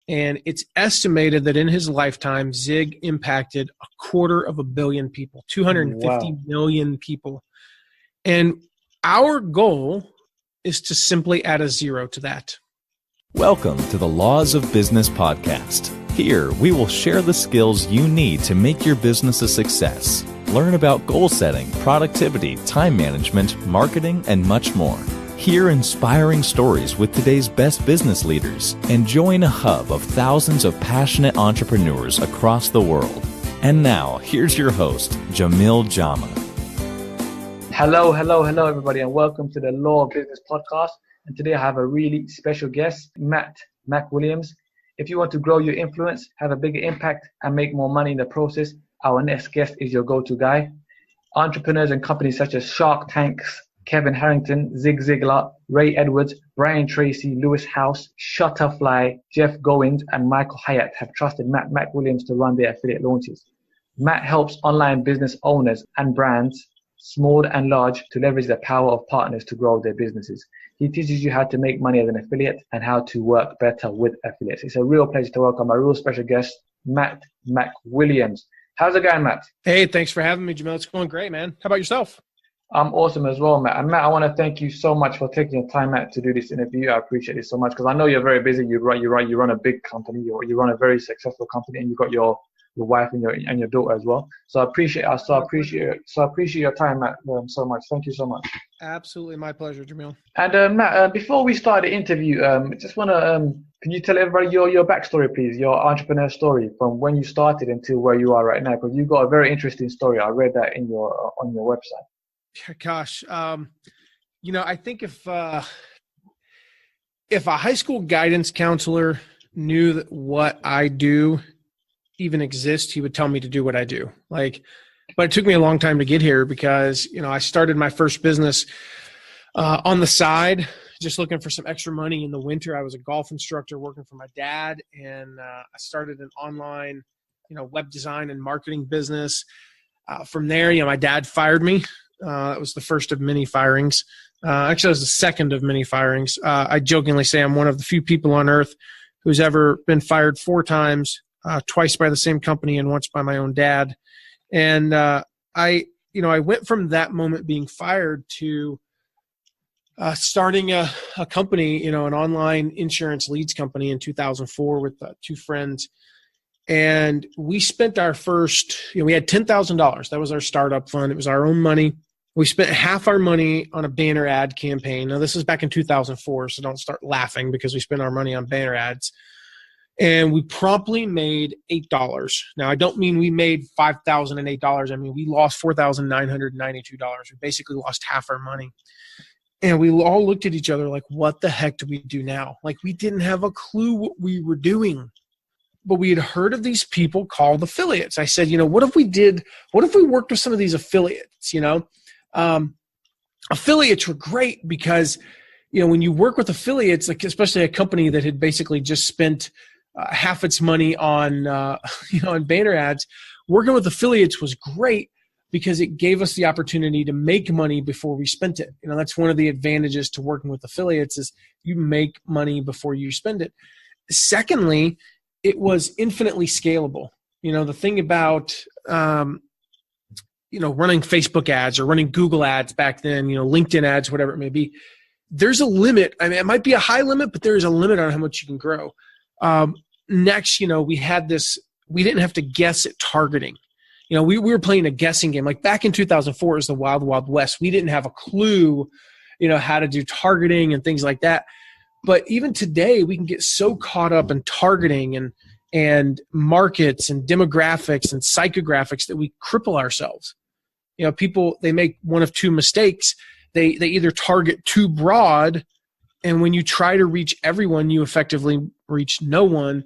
And it's estimated that in his lifetime, Zig impacted 250 million people, 250 million people. And our goal is to simply add a zero to that. Welcome to the Laws of Business podcast. Here, we will share the skills you need to make your business a success. Learn about goal setting, productivity, time management, marketing, and much more. Hear inspiring stories with today's best business leaders and join a hub of thousands of passionate entrepreneurs across the world. And now, here's your host, Jamil Jama. Hello, everybody, and welcome to the Law of Business podcast. And today I have a really special guest, McWilliams. If you want to grow your influence, have a bigger impact, and make more money in the process, our next guest is your go-to guy. Entrepreneurs and companies such as Shark Tanks, Kevin Harrington, Ziglar, Ray Edwards, Brian Tracy, Lewis House, Shutterfly, Jeff Goins, and Michael Hyatt have trusted Matt McWilliams to run their affiliate launches. Matt helps online business owners and brands, small and large, to leverage the power of partners to grow their businesses. He teaches you how to make money as an affiliate and how to work better with affiliates. It's a real pleasure to welcome our real special guest, Matt McWilliams. How's it going, Matt? Hey, thanks for having me, Jamil. It's going great, man. How about yourself? I'm awesome as well, Matt. And Matt, I want to thank you so much for taking your time out to do this interview. I appreciate it so much because I know you're very busy. You run a big company. You run a very successful company, and you've got your wife and your daughter as well. So I appreciate your time, Matt, so much. Thank you so much. Absolutely, my pleasure, Jamil. And Matt, before we start the interview, just want to can you tell everybody your backstory, please, your entrepreneur story from when you started until where you are right now? Because you've got a very interesting story. I read that on your website. Gosh, I think if a high school guidance counselor knew that what I do even exists, he would tell me to do what I do. But it took me a long time to get here because, I started my first business on the side, just looking for some extra money in the winter. I was a golf instructor working for my dad, and I started an online, web design and marketing business. From there, my dad fired me. It was the first of many firings. Actually, it was the second of many firings. I jokingly say I'm one of the few people on earth who's ever been fired 4 times, twice by the same company and once by my own dad. And I went from that moment being fired to starting a company, an online insurance leads company in 2004 with 2 friends. And we spent our first, we had $10,000. That was our startup fund. It was our own money. We spent half our money on a banner ad campaign. Now, this is back in 2004, so don't start laughing because we spent our money on banner ads. And we promptly made $8. Now, I don't mean we made $5,008. I mean, we lost $4,992. We basically lost half our money. And we all looked at each other like, what the heck do we do now? We didn't have a clue what we were doing. But we had heard of these people called affiliates. I said, what if we worked with some of these affiliates, affiliates were great because, when you work with affiliates, especially a company that had basically just spent half its money on, on banner ads, working with affiliates was great because it gave us the opportunity to make money before we spent it. That's one of the advantages to working with affiliates is you make money before you spend it. Secondly, it was infinitely scalable. The thing about, running Facebook ads or running Google ads back then, LinkedIn ads, whatever it may be, there's a limit. I mean, it might be a high limit, but there is a limit on how much you can grow. Next, we had this, we didn't have to guess at targeting. We were playing a guessing game. Back in 2004 is the wild, wild west. We didn't have a clue, how to do targeting and things like that. But even today, we can get so caught up in targeting and markets and demographics and psychographics that we cripple ourselves. People, they make one of 2 mistakes. They either target too broad, and when you try to reach everyone, you effectively reach no one,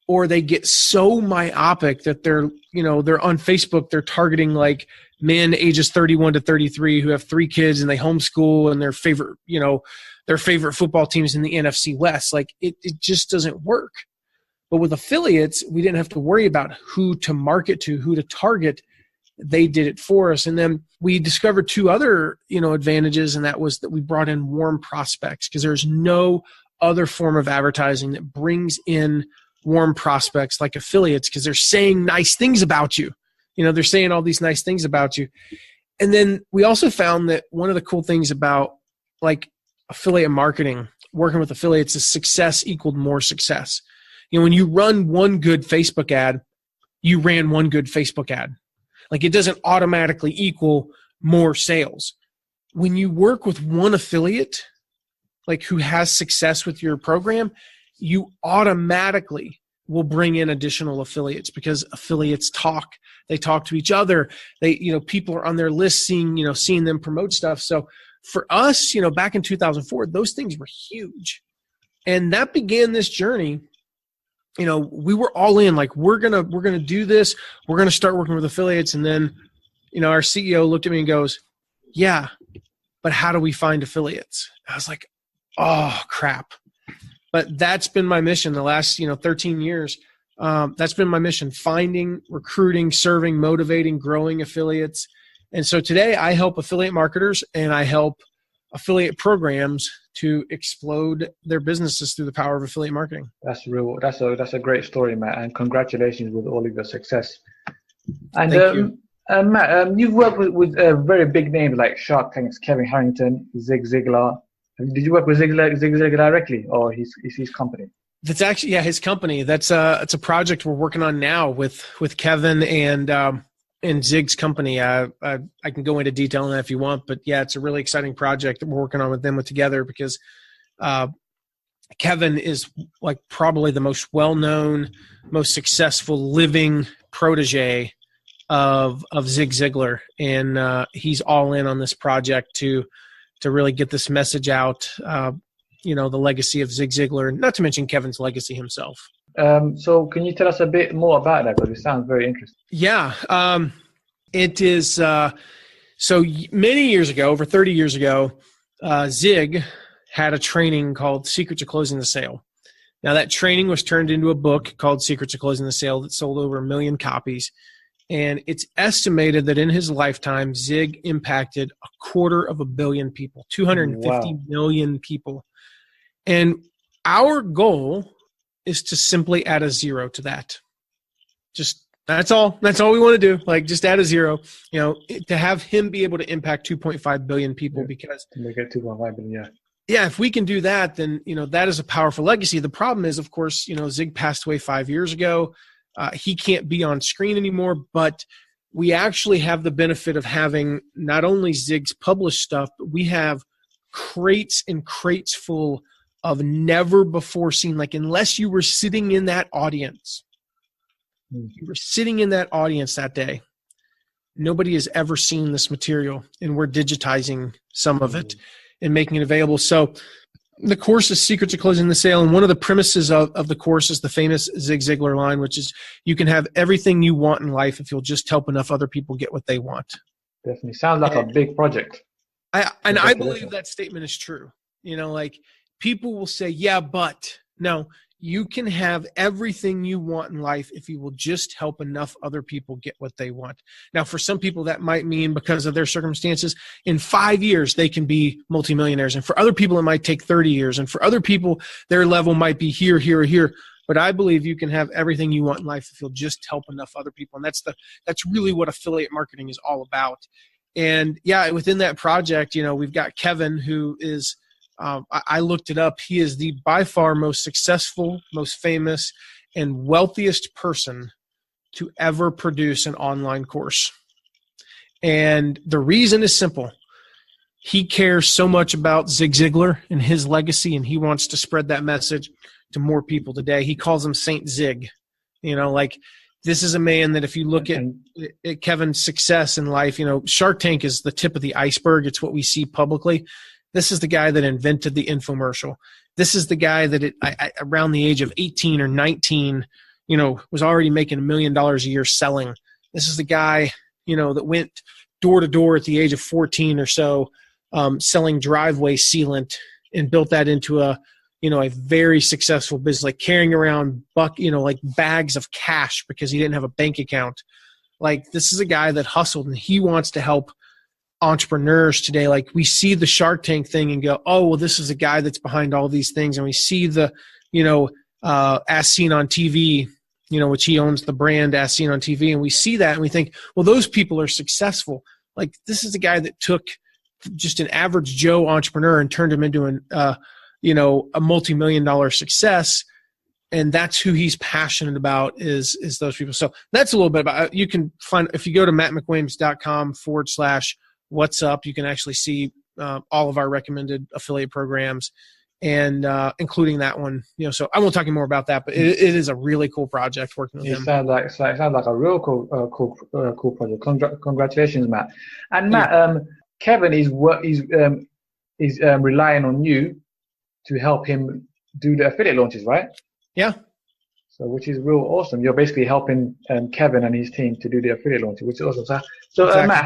or they get so myopic that they're on Facebook, they're targeting men ages 31 to 33 who have 3 kids and they homeschool and their favorite football teams in the NFC West. It just doesn't work. But with affiliates, we didn't have to worry about who to market to, who to target. They did it for us. And then we discovered 2 other, advantages. And that was that we brought in warm prospects because there's no other form of advertising that brings in warm prospects like affiliates because they're saying nice things about you. They're saying all these nice things about you. And then we also found that one of the cool things about like affiliate marketing, working with affiliates, is success equaled more success. When you run one good Facebook ad, you ran one good Facebook ad. Like, it doesn't automatically equal more sales. When you work with one affiliate, like who has success with your program, you automatically will bring in additional affiliates because affiliates talk. They talk to each other. They, people are on their list seeing them promote stuff. So for us, back in 2004, those things were huge. And that began this journey. We were all in, like, we're going to do this. We're going to start working with affiliates. And then, our CEO looked at me and goes, yeah, but how do we find affiliates? I was like, oh, crap. But that's been my mission the last, 13 years. That's been my mission: finding, recruiting, serving, motivating, growing affiliates. And so today I help affiliate marketers and I help affiliate programs to explode their businesses through the power of affiliate marketing. That's real. That's a great story, Matt, and congratulations with all of your success. And Thank you. Matt, you've worked with very big names like Shark Tank's Kevin Harrington, Ziglar. Did you work with Ziglar directly, or his company? That's actually, his company. It's a project we're working on now with Kevin and Zig's company. I can go into detail on that if you want, but yeah, it's a really exciting project that we're working on with them together because Kevin is like probably the most well-known, most successful living protege of Zig Ziglar, and he's all in on this project to really get this message out. The legacy of Zig Ziglar, not to mention Kevin's legacy himself. So can you tell us a bit more about that? Because it sounds very interesting. Yeah. It is, so many years ago, over 30 years ago, Zig had a training called Secrets of Closing the Sale. Now that training was turned into a book called Secrets of Closing the Sale that sold over 1 million copies. And it's estimated that in his lifetime, Zig impacted 250 million people, 250 million people. And our goal is to simply add a zero to that. That's all we want to do. Like, just add a zero, to have him be able to impact 2.5 billion people, because to make it 2.5 billion. Yeah. If we can do that, then, that is a powerful legacy. The problem is, of course, Zig passed away 5 years ago. He can't be on screen anymore, but we actually have the benefit of having not only Zig's published stuff, but we have crates and crates full of never before seen, like, unless you were sitting in that audience, that day, nobody has ever seen this material, and we're digitizing some of it and making it available. So the course is Secrets of Closing the Sale, and one of the premises of the course is the famous Zig Ziglar line, which is, you can have everything you want in life if you'll just help enough other people get what they want. Definitely. Sounds like a big project. I believe that statement is true. Like, people will say, yeah, but no, you can have everything you want in life if you will just help enough other people get what they want. Now, for some people, that might mean, because of their circumstances, in 5 years, they can be multimillionaires. And for other people, it might take 30 years. And for other people, their level might be here, here, or here. But I believe you can have everything you want in life if you'll just help enough other people. And that's really what affiliate marketing is all about. And yeah, within that project, we've got Kevin, who is, I looked it up. He is the by far most successful, most famous, and wealthiest person to ever produce an online course. And the reason is simple. He cares so much about Zig Ziglar and his legacy, and he wants to spread that message to more people today. He calls him Saint Zig. This is a man that, if you look at Kevin's success in life, Shark Tank is the tip of the iceberg. It's what we see publicly. This is the guy that invented the infomercial. This is the guy that around the age of 18 or 19, was already making $1 million a year selling. This is the guy, that went door to door at the age of 14 or so, selling driveway sealant, and built that into a very successful business, like carrying around like bags of cash because he didn't have a bank account. Like, this is a guy that hustled, and he wants to help entrepreneurs today. Like, we see the Shark Tank thing and go, oh, well, this is a guy that's behind all these things. And we see the, As Seen on TV, which he owns the brand As Seen on TV. And we see that and we think, well, those people are successful. Like, this is the guy that took just an average Joe entrepreneur and turned him into a multi-million-dollar success. And that's who he's passionate about is those people. So that's a little bit about, you can find, if you go to mattmcwilliams.com/what's up, you can actually see all of our recommended affiliate programs, and including that one. So I won't talk any more about that, but it is a really cool project working with him. It sounds like a real cool project. Congratulations, Matt. And Matt, Kevin is relying on you to help him do the affiliate launches, right? Yeah. So, which is real awesome. You're basically helping Kevin and his team to do the affiliate launch, which is awesome. So exactly. Matt,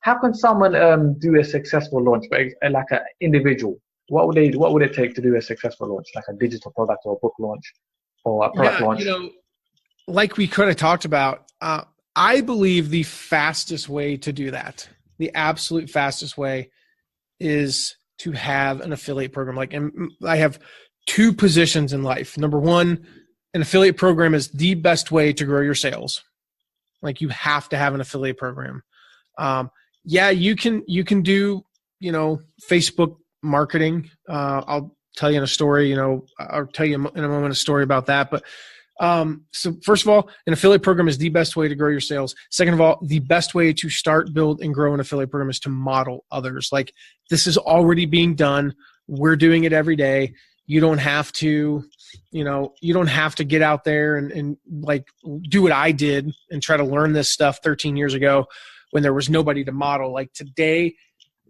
how can someone do a successful launch, but like an individual? What would it take to do a successful launch, like a digital product or a book launch or a product launch? Like we could have talked about, I believe the fastest way to do that, the absolute fastest way, is to have an affiliate program. Like, and I have two positions in life. Number one, an affiliate program is the best way to grow your sales. Like, you have to have an affiliate program. You can do, Facebook marketing. I'll tell you in a story, I'll tell you in a moment a story about that. But so first of all, an affiliate program is the best way to grow your sales. Second of all, the best way to start, build, and grow an affiliate program is to model others. Like, this is already being done. We're doing it every day. You don't have to, get out there and like do what I did and try to learn this stuff 13 years ago when there was nobody to model. Like, today,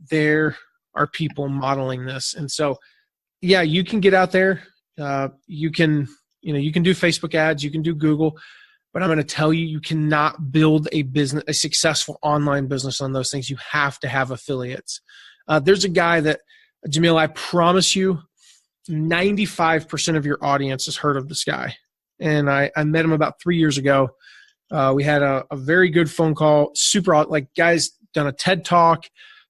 there are people modeling this. And so, you can get out there. You can do Facebook ads, you can do Google, but I'm going to tell you, you cannot build a successful online business on those things. You have to have affiliates. There's a guy that, Jamil, I promise you, 95% of your audience has heard of this guy. And I met him about 3 years ago. We had a very good phone call. Super, like, guy's done a TED Talk,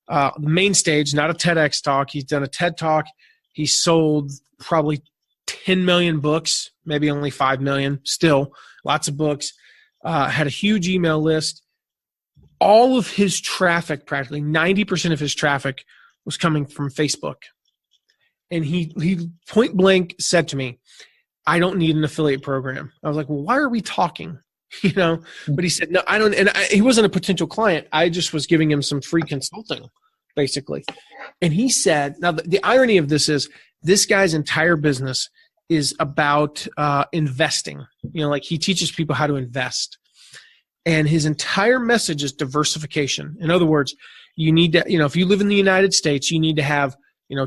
the main stage, not a TEDx talk. He's done a TED Talk. He sold probably 10 million books, maybe only 5 million, still lots of books, had a huge email list. All of his traffic, practically 90% of his traffic, was coming from Facebook. And he point blank said to me, I don't need an affiliate program. I was like, well, why are we talking? But he said, no, I don't. And he wasn't a potential client. I just was giving him some free consulting, basically. And he said, now the irony of this is, this guy's entire business is about investing. Like, he teaches people how to invest. And his entire message is diversification. In other words, you need to, if you live in the United States, you need to have,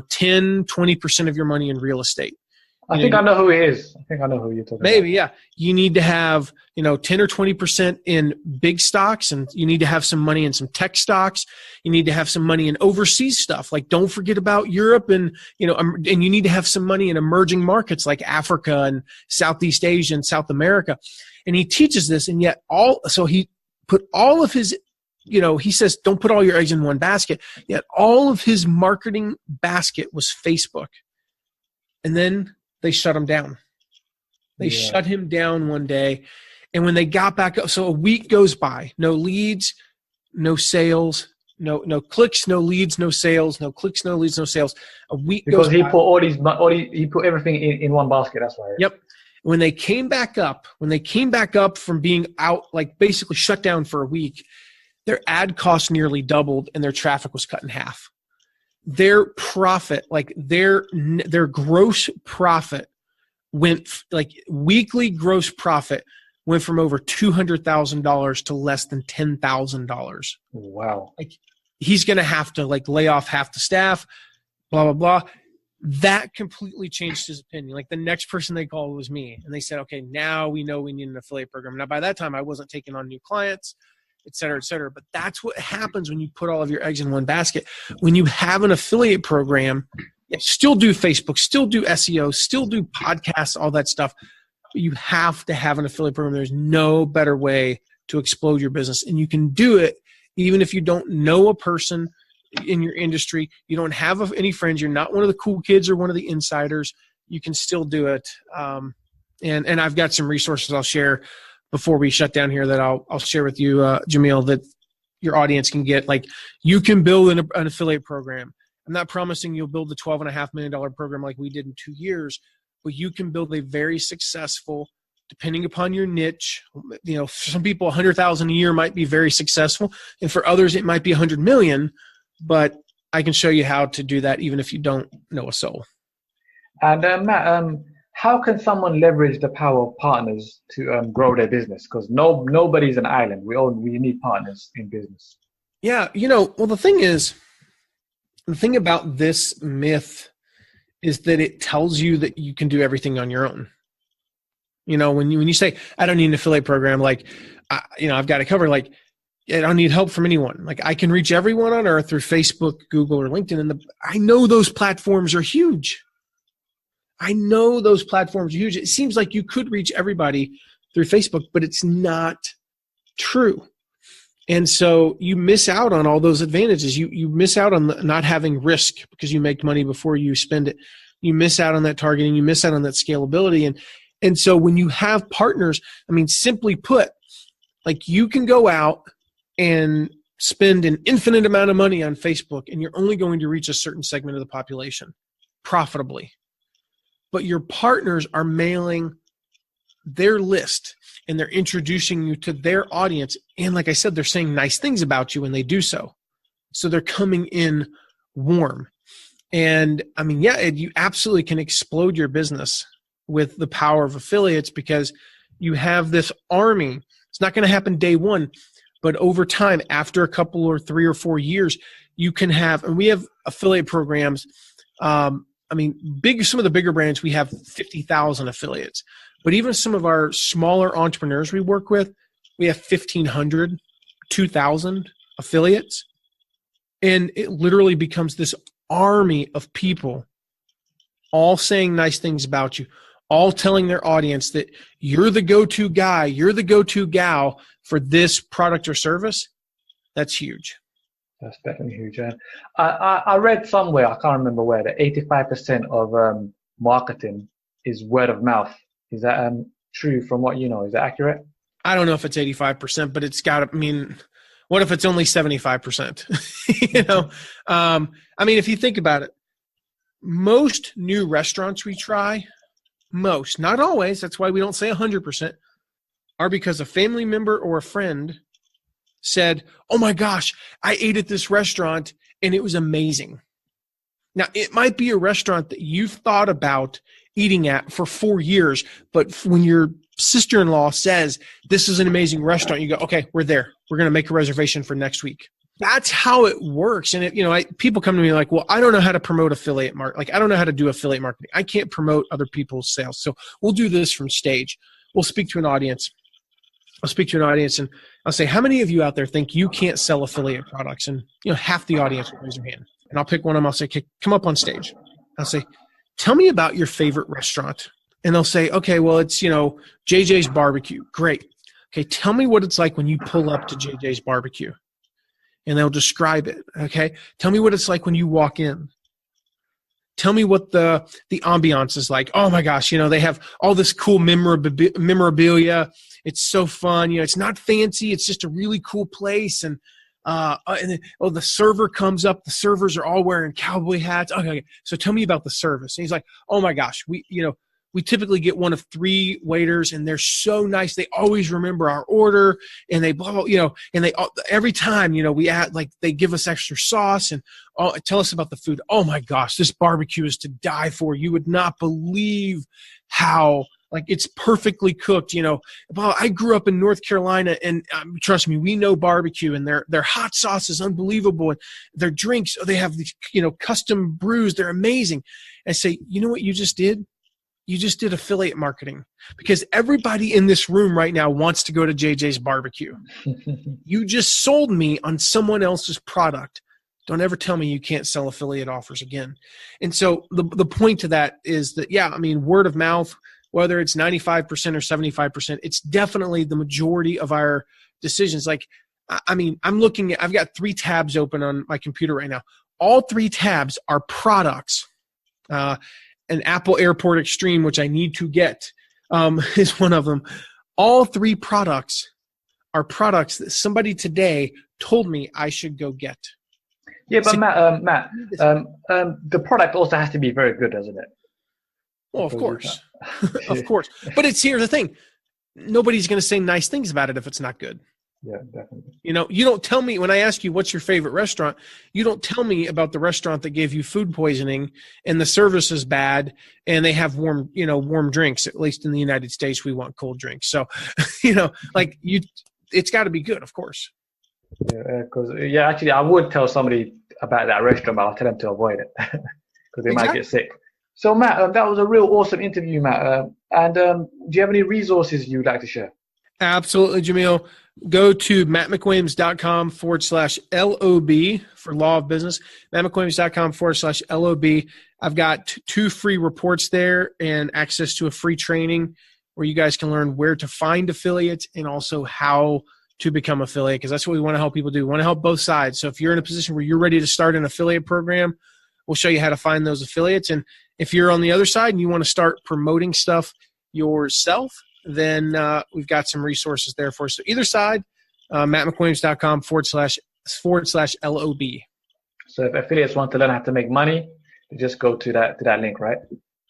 10, 20% of your money in real estate. I think I know who he is. I think I know who you're talking about. Maybe, yeah. You need to have, 10 or 20% in big stocks, and you need to have some money in some tech stocks. You need to have some money in overseas stuff. Like, don't forget about Europe, and, and you need to have some money in emerging markets like Africa and Southeast Asia and South America. And he teaches this, and yet so he put all of his, he says, don't put all your eggs in one basket. Yet all of his marketing basket was Facebook. And then they shut him down. They shut him down one day. And when they got back up, so a week goes by, no leads, no sales, no clicks, no leads, no sales, no clicks, no leads, no sales. A week goes by. Because he put everything in one basket. That's why. Yep. When they came back up from being out, like basically shut down for a week, their ad costs nearly doubled and their traffic was cut in half. Their profit, like their gross profit went, like weekly gross profit went from over $200,000 to less than $10,000. Wow. Like, he's going to have to like lay off half the staff, blah, blah, blah. That completely changed his opinion. Like, the next person they called was me. And they said, okay, now we know we need an affiliate program. Now, by that time, I wasn't taking on new clients, et cetera, et cetera. But that's what happens when you put all of your eggs in one basket. When you have an affiliate program, still do Facebook, still do SEO, still do podcasts, all that stuff. But you have to have an affiliate program. There's no better way to explode your business. And you can do it even if you don't know a person in your industry, you don't have any friends, you're not one of the cool kids or one of the insiders, you can still do it. And I've got some resources I'll share before we shut down here that I'll share with you, Jamil, that your audience can get. Like, you can build an affiliate program. I'm not promising you'll build the $12.5 million program like we did in 2 years, but you can build a very successful, depending upon your niche. You know, for some people, 100,000 a year might be very successful, and for others, it might be 100 million. But I can show you how to do that, even if you don't know a soul. And Matt, how can someone leverage the power of partners to grow their business? Because nobody's an island. We need partners in business. Yeah, well, the thing about this myth is that it tells you that you can do everything on your own. When you say, I don't need an affiliate program, like, I've got it covered. Like, I don't need help from anyone. Like, I can reach everyone on earth through Facebook, Google, or LinkedIn. And I know those platforms are huge. It seems like you could reach everybody through Facebook, but it's not true. And so you miss out on all those advantages. You miss out on not having risk because you make money before you spend it. You miss out on that targeting. You miss out on that scalability. And so when you have partners, simply put, like, you can go out and spend an infinite amount of money on Facebook, and you're only going to reach a certain segment of the population profitably. But your partners are mailing their list, and they're introducing you to their audience. And like I said, they're saying nice things about you when they do so. So they're coming in warm. And you absolutely can explode your business with the power of affiliates, because you have this army. It's not going to happen day one, but over time, after a couple or 3 or 4 years, you can have, and we have affiliate programs. Some of the bigger brands, we have 50,000 affiliates. But even some of our smaller entrepreneurs we work with, we have 1,500, 2,000 affiliates. And it literally becomes this army of people all saying nice things about you, all telling their audience that you're the go-to guy, you're the go-to gal for this product or service. That's huge. That's definitely huge. I read somewhere, I can't remember where, that 85% of marketing is word of mouth. Is that true from what you know? Is that accurate? I don't know if it's 85%, but it's got to, what if it's only 75%? If you think about it, most new restaurants we try, not always, that's why we don't say 100%, are because a family member or a friend said, oh my gosh, I ate at this restaurant and it was amazing. Now, it might be a restaurant that you've thought about eating at for 4 years, but when your sister-in-law says, this is an amazing restaurant, you go, okay, we're there. We're going to make a reservation for next week. That's how it works. And people come to me like, well, I don't know how to promote affiliate marketing. Like, I don't know how to do affiliate marketing. I can't promote other people's sales. So we'll do this from stage. We'll speak to an audience. And I'll say, how many of you out there think you can't sell affiliate products? And half the audience will raise their hand. And I'll pick one of them. I'll say, okay, come up on stage. I'll say, tell me about your favorite restaurant. And they'll say, okay, well, it's, JJ's Barbecue. Great. Okay, tell me what it's like when you pull up to JJ's Barbecue. And they'll describe it. Okay, tell me what it's like when you walk in. Tell me what the ambiance is like. Oh my gosh, they have all this cool memorabilia. It's so fun. It's not fancy. It's just a really cool place. And the server comes up. The servers are all wearing cowboy hats. Okay, so tell me about the service. And he's like, oh my gosh, we typically get one of 3 waiters, and they're so nice. They always remember our order, and they blah, blah, and they every time, we add, like, they give us extra sauce and tell us about the food. Oh my gosh, this barbecue is to die for. You would not believe how, like, it's perfectly cooked. Well, I grew up in North Carolina, and trust me, we know barbecue, and their hot sauce is unbelievable. And their drinks, they have these, custom brews. They're amazing. I say, you know what you just did? You just did affiliate marketing, because everybody in this room right now wants to go to JJ's Barbecue. You just sold me on someone else's product. Don't ever tell me you can't sell affiliate offers again. And so the point to that is that, word of mouth, whether it's 95% or 75%, it's definitely the majority of our decisions. Like, I've got 3 tabs open on my computer right now. All 3 tabs are products. An Apple AirPort Extreme, which I need to get. is one of them. All three products are products that somebody today told me I should go get. Yeah, but Matt, the product also has to be very good, doesn't it? Well, of course. Of course. But here's the thing. Nobody's going to say nice things about it if it's not good. Yeah, definitely. You don't tell me when I ask you what's your favorite restaurant, you don't tell me about the restaurant that gave you food poisoning and the service is bad and they have warm drinks. At least in the United States, we want cold drinks. So, it's got to be good, of course. Yeah, actually, I would tell somebody about that restaurant, but I'll tell them to avoid it because they might get sick. So, Matt, that was a real awesome interview, Matt. Do you have any resources you'd like to share? Absolutely, Jamil. Go to mattmcwilliams.com/LOB for Law of Business, mattmcwilliams.com/LOB. I've got 2 free reports there and access to a free training where you guys can learn where to find affiliates and also how to become affiliate, because that's what we want to help people do. We want to help both sides. So if you're in a position where you're ready to start an affiliate program, we'll show you how to find those affiliates. And if you're on the other side and you want to start promoting stuff yourself, then we've got some resources there for you. So either side, mattmcwilliams.com/LOB. So if affiliates want to learn how to make money, you just go to that link, right?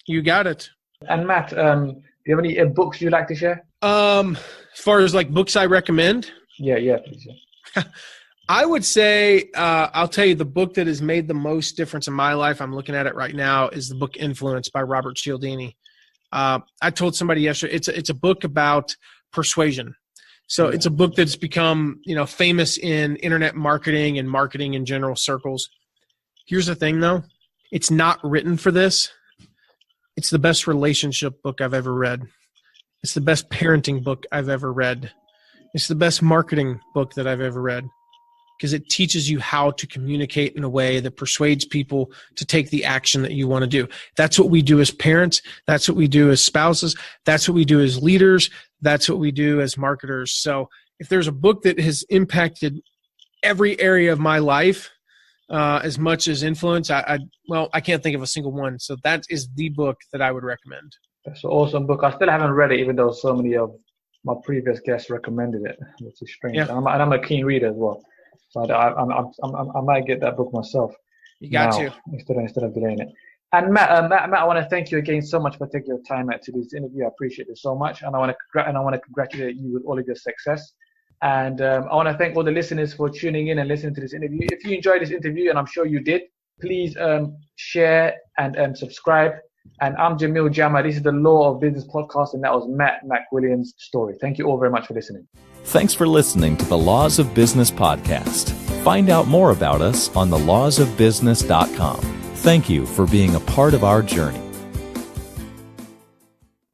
You got it. And Matt, do you have any books you'd like to share? As far as like books I recommend? Yeah, please. Yeah. I would say, I'll tell you the book that has made the most difference in my life, I'm looking at it right now, is the book Influence by Robert Cialdini. I told somebody yesterday, it's a book about persuasion. So it's a book that's become, famous in internet marketing and marketing in general circles. Here's the thing though, it's not written for this. It's the best relationship book I've ever read. It's the best parenting book I've ever read. It's the best marketing book that I've ever read, because it teaches you how to communicate in a way that persuades people to take the action that you want to do. That's what we do as parents. That's what we do as spouses. That's what we do as leaders. That's what we do as marketers. So if there's a book that has impacted every area of my life as much as Influence, I can't think of a single one. So that is the book that I would recommend. That's an awesome book. I still haven't read it, even though so many of my previous guests recommended it, which is strange. Yeah. And I'm a keen reader as well. So I might get that book myself. You got to. Instead of delaying it. And Matt, I want to thank you again so much for taking your time out to do this interview. I appreciate it so much, and I want to congratulate you with all of your success. And I want to thank all the listeners for tuning in and listening to this interview. If you enjoyed this interview, and I'm sure you did, please share and subscribe. And I'm Jamil Jama. This is the Law of Business podcast, and that was Matt McWilliams' story. Thank you all very much for listening. Thanks for listening to the Laws of Business podcast. Find out more about us on thelawsofbusiness.com. Thank you for being a part of our journey.